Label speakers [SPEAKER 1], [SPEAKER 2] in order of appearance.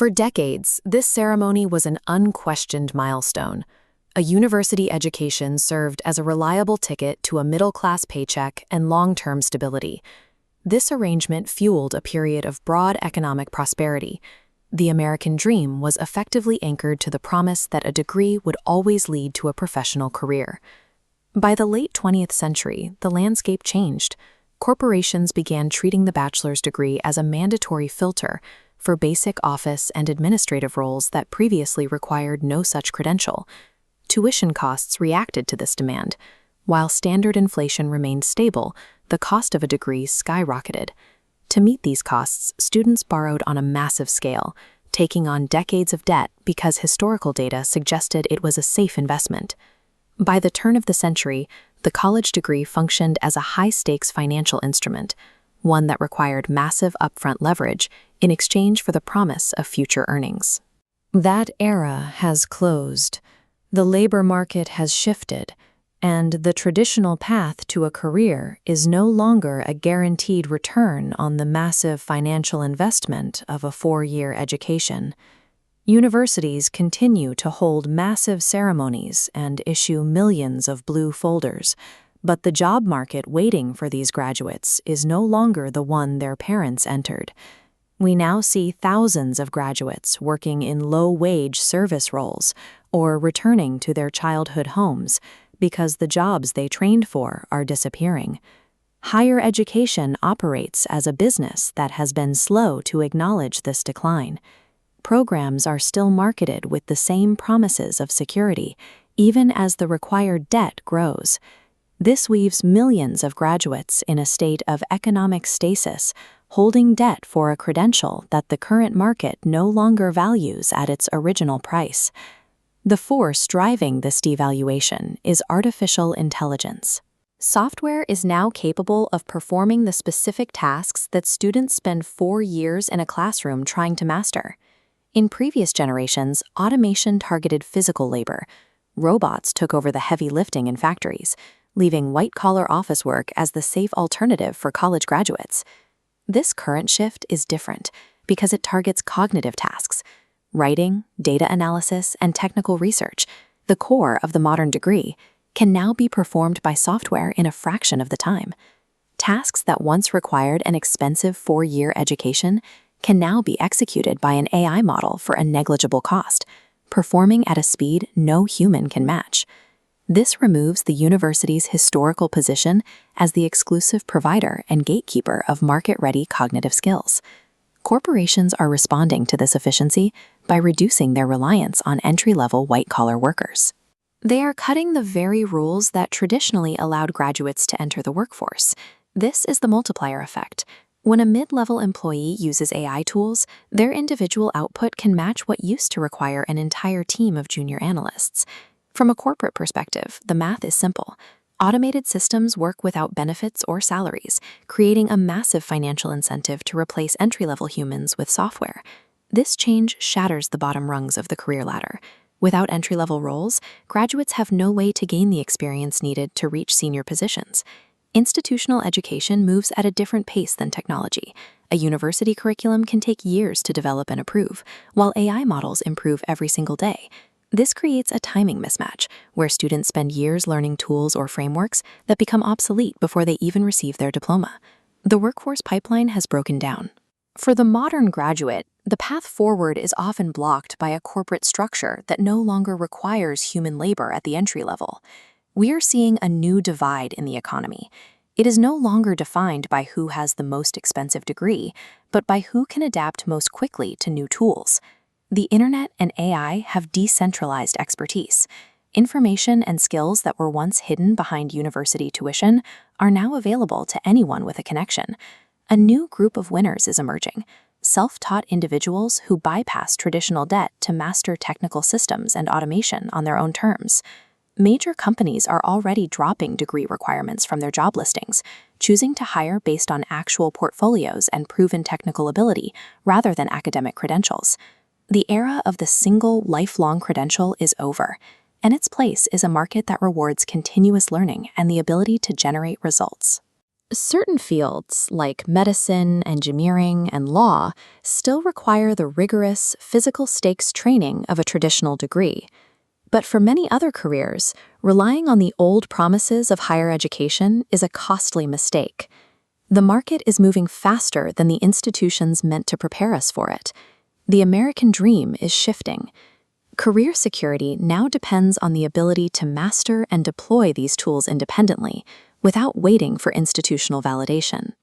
[SPEAKER 1] For decades, this ceremony was an unquestioned milestone. A university education served as a reliable ticket to a middle-class paycheck and long-term stability. This arrangement fueled a period of broad economic prosperity. The American dream was effectively anchored to the promise that a degree would always lead to a professional career. By the late 20th century, the landscape changed. Corporations began treating the bachelor's degree as a mandatory filter for basic office and administrative roles that previously required no such credential. Tuition costs reacted to this demand. While standard inflation remained stable, the cost of a degree skyrocketed. To meet these costs, students borrowed on a massive scale, taking on decades of debt because historical data suggested it was a safe investment. By the turn of the century, the college degree functioned as a high-stakes financial instrument, one that required massive upfront leverage in exchange for the promise of future earnings. That era has closed. The labor market has shifted, and the traditional path to a career is no longer a guaranteed return on the massive financial investment of a 4-year education. Universities continue to hold massive ceremonies and issue millions of blue folders, but the job market waiting for these graduates is no longer the one their parents entered. We now see thousands of graduates working in low-wage service roles or returning to their childhood homes because the jobs they trained for are disappearing. Higher education operates as a business that has been slow to acknowledge this decline. Programs are still marketed with the same promises of security, even as the required debt grows. This weaves millions of graduates in a state of economic stasis, holding debt for a credential that the current market no longer values at its original price. The force driving this devaluation is artificial intelligence. Software is now capable of performing the specific tasks that students spend 4 years in a classroom trying to master. In previous generations, automation targeted physical labor. Robots took over the heavy lifting in factories, leaving white-collar office work as the safe alternative for college graduates. This current shift is different because it targets cognitive tasks. Writing, data analysis, and technical research, the core of the modern degree, can now be performed by software in a fraction of the time. Tasks that once required an expensive 4-year education can now be executed by an AI model for a negligible cost, performing at a speed no human can match. This removes the university's historical position as the exclusive provider and gatekeeper of market-ready cognitive skills. Corporations are responding to this efficiency by reducing their reliance on entry-level white-collar workers. They are cutting the very rules that traditionally allowed graduates to enter the workforce. This is the multiplier effect. When a mid-level employee uses AI tools, their individual output can match what used to require an entire team of junior analysts. From a corporate perspective, the math is simple. Automated systems work without benefits or salaries, creating a massive financial incentive to replace entry-level humans with software. This change shatters the bottom rungs of the career ladder. Without entry-level roles, graduates have no way to gain the experience needed to reach senior positions. Institutional education moves at a different pace than technology. A university curriculum can take years to develop and approve, while AI models improve every single day. This creates a timing mismatch, where students spend years learning tools or frameworks that become obsolete before they even receive their diploma. The workforce pipeline has broken down. For the modern graduate, the path forward is often blocked by a corporate structure that no longer requires human labor at the entry level. We are seeing a new divide in the economy. It is no longer defined by who has the most expensive degree, but by who can adapt most quickly to new tools. The internet and AI have decentralized expertise. Information and skills that were once hidden behind university tuition are now available to anyone with a connection. A new group of winners is emerging, self-taught individuals who bypass traditional debt to master technical systems and automation on their own terms. Major companies are already dropping degree requirements from their job listings, choosing to hire based on actual portfolios and proven technical ability rather than academic credentials. The era of the single, lifelong credential is over, and its place is a market that rewards continuous learning and the ability to generate results. Certain fields, like medicine, engineering, and law, still require the rigorous, physical stakes training of a traditional degree. But for many other careers, relying on the old promises of higher education is a costly mistake. The market is moving faster than the institutions meant to prepare us for it. The American dream is shifting. Career security now depends on the ability to master and deploy these tools independently, without waiting for institutional validation.